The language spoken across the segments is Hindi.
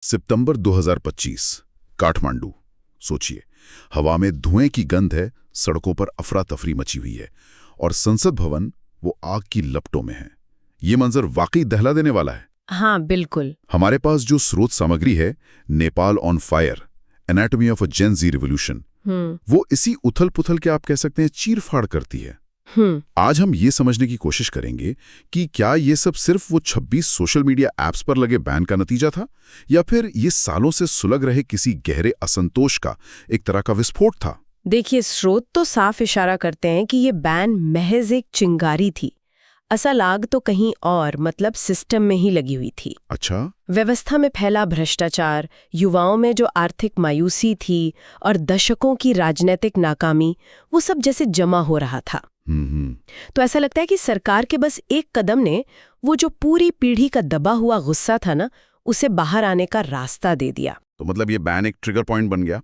सितंबर 2025 काठमांडू। सोचिए, हवा में धुएं की गंध है, सड़कों पर अफरा तफरी मची हुई है और संसद भवन वो आग की लपटों में है। ये मंजर वाकई दहला देने वाला है। हाँ बिल्कुल। हमारे पास जो स्रोत सामग्री है, Nepal on fire, anatomy of a Gen Z revolution, वो इसी उथल पुथल के आप कह सकते हैं चीर फाड़ करती है। आज हम ये समझने की कोशिश करेंगे कि क्या ये सब सिर्फ वो 26 सोशल मीडिया ऐप्स पर लगे बैन का नतीजा था, या फिर ये सालों से सुलग रहे किसी गहरे असंतोष का एक तरह का विस्फोट था। देखिए, स्रोत तो साफ इशारा करते हैं कि ये बैन महज एक चिंगारी थी। असल आग तो कहीं और, मतलब सिस्टम में ही लगी हुई थी। अच्छा। व्यवस्था में फैला भ्रष्टाचार, युवाओं में जो आर्थिक मायूसी थी और दशकों की राजनीतिक नाकामी, वो सब जैसे जमा हो रहा था। तो ऐसा लगता है कि सरकार के बस एक कदम ने वो जो पूरी पीढ़ी का दबा हुआ गुस्सा था ना, उसे बाहर आने का रास्ता दे दिया। तो मतलब ये बैन एक ट्रिगर पॉइंट बन गया।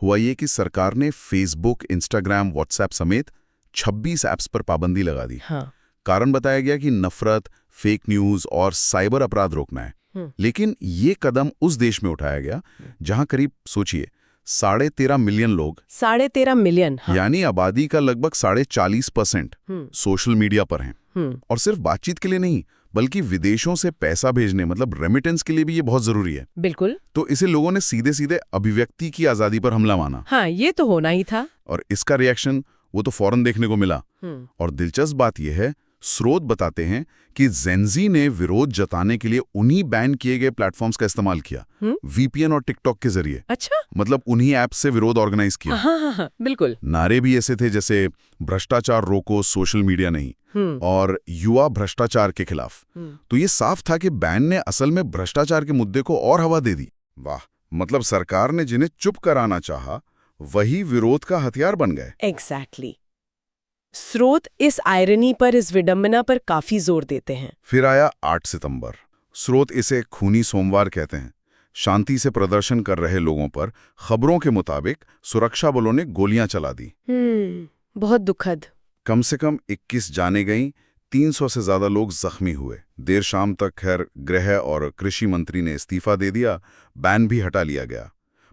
हुआ ये कि सरकार ने फेसबुक, इंस्टाग्राम, व्हाट्सएप समेत 26 ऐप्स पर पाबंदी लगा दी। हाँ। कारण बताया गया कि नफरत, फेक न्यूज और साइबर अपराध रोकना है। लेकिन ये कदम उस देश में उठाया गया जहां करीब, सोचिए, 13.5 मिलियन लोग, 13.5 मिलियन, हाँ। यानी आबादी का लगभग 40% सोशल मीडिया पर हैं। और सिर्फ बातचीत के लिए नहीं, बल्कि विदेशों से पैसा भेजने, मतलब रेमिटेंस के लिए भी ये बहुत जरूरी है। बिल्कुल। तो इसे लोगों ने सीधे सीधे अभिव्यक्ति की आजादी पर हमला माना। हाँ, ये तो होना ही था। और इसका रिएक्शन वो तो फौरन देखने को मिला। और दिलचस्प बात यह है, स्रोत बताते हैं कि जेनजी ने विरोध जताने के लिए उन्हीं बैन किए गए प्लेटफॉर्म्स का इस्तेमाल किया, वीपीएन और टिकटॉक के जरिए। अच्छा। मतलब उन्हीं ऐप से विरोध ऑर्गेनाइज किया। हाँ, बिल्कुल। नारे भी ऐसे थे जैसे भ्रष्टाचार रोको, सोशल मीडिया नहीं, और युवा भ्रष्टाचार के खिलाफ। तो ये साफ था कि बैन ने असल में भ्रष्टाचार के मुद्दे को और हवा दे दी। वाह, मतलब सरकार ने जिन्हें चुप कराना चाहा, वही विरोध का हथियार बन गए। एग्जैक्टली। स्रोत इस आयरनी पर, इस विडंबना पर काफी जोर देते हैं। फिर आया 8 सितंबर। स्रोत इसे खूनी सोमवार कहते हैं। शांति से प्रदर्शन कर रहे लोगों पर खबरों के मुताबिक सुरक्षा बलों ने गोलियां चला दी। बहुत दुखद। कम से कम 21 जाने गईं, 300 से ज्यादा लोग जख्मी हुए। देर शाम तक खैर गृह और कृषि मंत्री ने इस्तीफा दे दिया, बैन भी हटा लिया गया,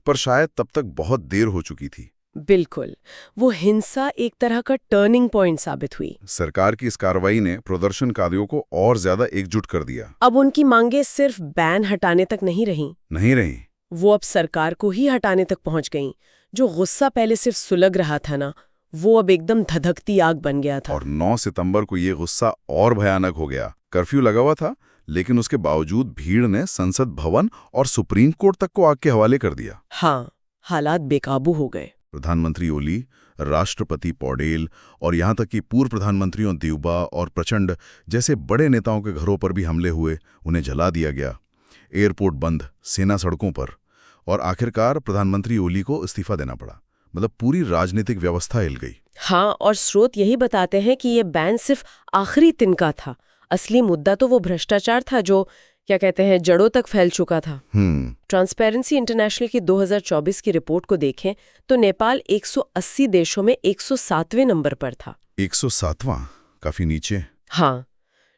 पर शायद तब तक बहुत देर हो चुकी थी। बिल्कुल। वो हिंसा एक तरह का टर्निंग पॉइंट साबित हुई। सरकार की इस कार्रवाई ने प्रदर्शनकारियों को और ज्यादा एकजुट कर दिया। अब उनकी मांगे सिर्फ बैन हटाने तक नहीं रही। वो अब सरकार को ही हटाने तक पहुंच गईं। जो गुस्सा पहले सिर्फ सुलग रहा था ना, वो अब एकदम धधकती आग बन गया था। और 9 सितंबर को ये गुस्सा और भयानक हो गया। कर्फ्यू लगा हुआ था, लेकिन उसके बावजूद भीड़ ने संसद भवन और सुप्रीम कोर्ट तक को आग के हवाले कर दिया। हाँ, हालात बेकाबू हो गए। प्रधानमंत्री ओली, राष्ट्रपति पौडेल और यहां तक कि पूर्व प्रधानमंत्रियों देउबा और प्रचंड जैसे बड़े नेताओं के घरों पर भी हमले हुए, उन्हें जला दिया गया। एयरपोर्ट बंद, सेना सड़कों पर, और आखिरकार प्रधानमंत्री ओली को इस्तीफा देना पड़ा। मतलब पूरी राजनीतिक व्यवस्था हिल गई। हाँ, और स्रोत यही बताते हैं कि ये बैन सिर्फ आखिरी तिनका था। असली मुद्दा तो वो भ्रष्टाचार था जो, क्या कहते हैं, जड़ों तक फैल चुका था। ट्रांसपेरेंसी इंटरनेशनल की 2024 की रिपोर्ट को देखें तो नेपाल 180 देशों में 107वें नंबर पर था। 107वां? काफी नीचे। हाँ,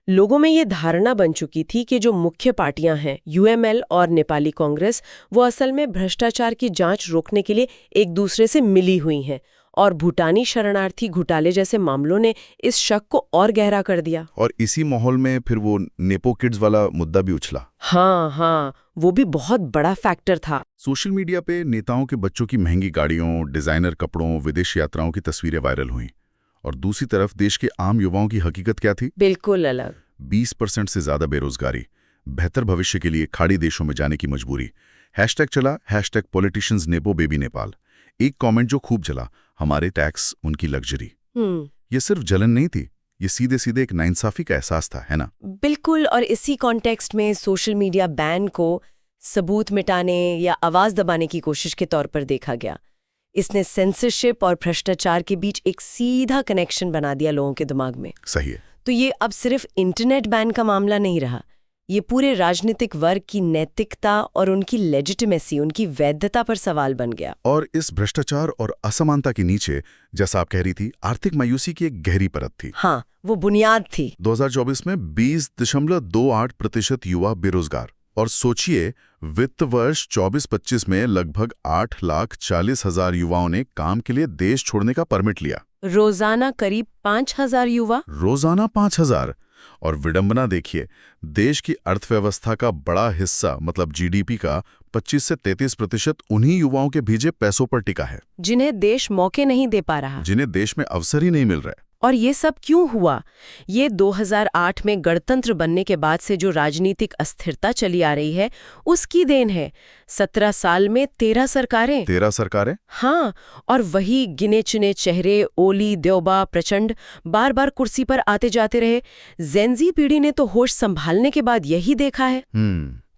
लोगों में ये धारणा बन चुकी थी कि जो मुख्य पार्टियां हैं, यूएमएल और नेपाली कांग्रेस, वो असल में भ्रष्टाचार की जांच रोकने के लिए एक दूसरे से मिली हुई हैं, और भूटानी शरणार्थी घोटाले जैसे मामलों ने इस शक को और गहरा कर दिया। और इसी माहौल में फिर वो नेपो किड्स वाला मुद्दा भी उछला। हाँ, वो भी बहुत बड़ा फैक्टर था। सोशल मीडिया पे नेताओं के बच्चों की महंगी गाड़ियों, डिजाइनर कपड़ों, विदेश यात्राओं की तस्वीरें वायरल हुईं। और दूसरी तरफ देश के आम युवाओं की हकीकत क्या थी? बिल्कुल अलग। 20% से ज्यादा बेरोजगारी, बेहतर भविष्य के लिए खाड़ी देशों में जाने की मजबूरी। हैशटैग चला, #politicians नेपो बेबी नेपाल। एक कमेंट जो खूब चला, हमारे टैक्स उनकी लग्जरी। ये सिर्फ जलन नहीं थी, ये सीधे सीधे एक नाइंसाफी का एहसास था, है ना? बिल्कुल। और इसी कॉन्टेक्स्ट में सोशल मीडिया बैन को सबूत मिटाने या आवाज दबाने की कोशिश के तौर पर देखा गया। इसने सेंसरशिप और भ्रष्टाचार के बीच एक सीधा कनेक्शन बना दिया लोगों के दिमाग में। सही है। तो ये अब सिर्फ इंटरनेट बैन का मामला नहीं रहा, ये पूरे राजनीतिक वर्ग की नैतिकता और उनकी लेजिटिमेसी, उनकी वैधता पर सवाल बन गया। और इस भ्रष्टाचार और असमानता के नीचे, जैसा आप कह रही थी, आर्थिक मायूसी की एक गहरी परत थी। हाँ, वो बुनियाद थी। 2024 में 20.28% युवा बेरोजगार, और सोचिए, वित्त वर्ष 24-25 में लगभग 8,40,000 युवाओं ने काम के लिए देश छोड़ने का परमिट लिया। रोजाना करीब 5,000 युवा। रोजाना 5,000। और विडंबना देखिए, देश की अर्थव्यवस्था का बड़ा हिस्सा मतलब जीडीपी का 25 से 33% उन्हीं युवाओं के भेजे पैसों पर टिका है, जिन्हें देश मौके नहीं दे पा रहा, जिन्हें देश में अवसर ही नहीं मिल रहे। और ये सब क्यों हुआ? ये 2008 में गणतंत्र बनने के बाद से जो राजनीतिक अस्थिरता चली आ रही है, उसकी देन है। 17 साल में 13 सरकारें। 13 सरकारें? हाँ, और वही गिने चुने चेहरे, ओली, देओबा, प्रचंड, बार बार कुर्सी पर आते जाते रहे। जेनजी पीढ़ी ने तो होश संभालने के बाद यही देखा है।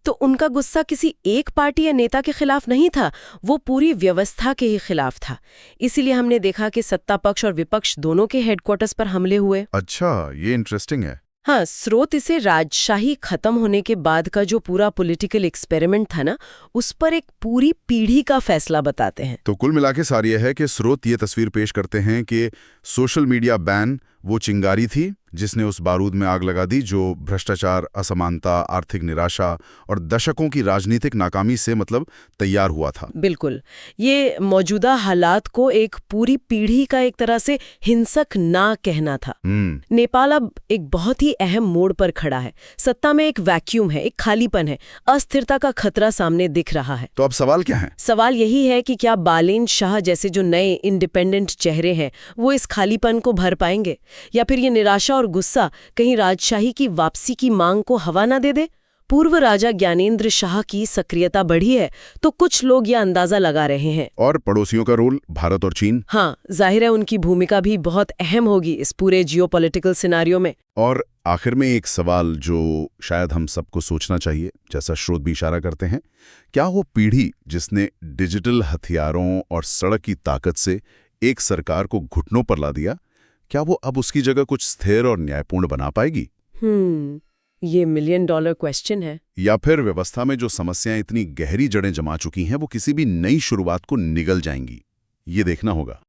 तो उनका गुस्सा किसी एक पार्टी या नेता के खिलाफ नहीं था, वो पूरी व्यवस्था के ही खिलाफ था। इसीलिए हमने देखा कि सत्ता पक्ष और विपक्ष दोनों के हेडक्वार्टर्स पर हमले हुए। अच्छा, ये इंटरेस्टिंग है। हाँ, स्रोत इसे राजशाही खत्म होने के बाद का जो पूरा पॉलिटिकल एक्सपेरिमेंट था ना, उस पर एक पूरी पीढ़ी का फैसला बताते हैं। तो कुल मिलाके सार यह है कि स्रोत ये तस्वीर पेश करते हैं कि सोशल मीडिया बैन वो चिंगारी थी जिसने उस बारूद में आग लगा दी जो भ्रष्टाचार, असमानता, आर्थिक निराशा और दशकों की राजनीतिक नाकामी से मतलब तैयार हुआ था। बिल्कुल, ये मौजूदा हालात को एक पूरी पीढ़ी का एक तरह से हिंसक ना कहना था। नेपाल अब एक बहुत ही अहम मोड़ पर खड़ा है। सत्ता में एक वैक्यूम है, एक खालीपन है, अस्थिरता का खतरा सामने दिख रहा है। तो अब सवाल क्या है? सवाल यही है कि क्या बालेन शाह जैसे जो नए इंडिपेंडेंट चेहरे हैं वो इस खालीपन को भर पाएंगे, या फिर ये निराशा और गुस्सा कहीं राजशाही की वापसी की मांग को हवा ना दे दे? पूर्व राजा ज्ञानेंद्र शाह की सक्रियता बढ़ी है तो कुछ लोग यह अंदाजा लगा रहे हैं। और पड़ोसियों का रोल, भारत और चीन? हाँ, जाहिर है उनकी भूमिका भी बहुत अहम होगी इस पूरे जियोपॉलिटिकल सिनारियो में। और आखिर में एक सवाल जो शायद हम सबको सोचना चाहिए, जैसा स्रोत भी इशारा करते हैं, क्या वो पीढ़ी जिसने डिजिटल हथियारों और सड़क की ताकत से एक सरकार को घुटनों पर ला दिया, क्या वो अब उसकी जगह कुछ स्थिर और न्यायपूर्ण बना पाएगी? ये $1 मिलियन क्वेश्चन है। या फिर व्यवस्था में जो समस्याएं इतनी गहरी जड़ें जमा चुकी हैं वो किसी भी नई शुरुआत को निगल जाएंगी? ये देखना होगा।